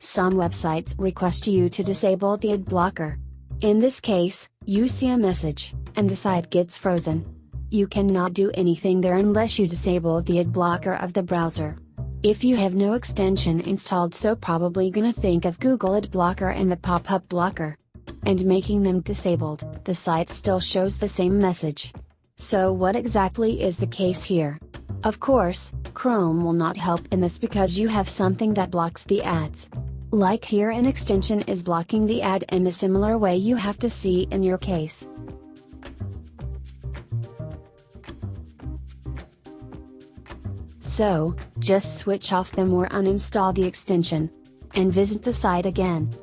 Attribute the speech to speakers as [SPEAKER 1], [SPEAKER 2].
[SPEAKER 1] Some websites request you to disable the ad blocker. In this case, you see a message, and the site gets frozen. You cannot do anything there unless you disable the ad blocker of the browser. If you have no extension installed, so probably gonna think of Google Ad Blocker and the pop-up blocker. And making them disabled, the site still shows the same message. So what exactly is the case here? Of course, Chrome will not help in this because you have something that blocks the ads. Like here, an extension is blocking the ad in a similar way you have to see in your case. So, just switch off them or uninstall the extension. And visit the site again.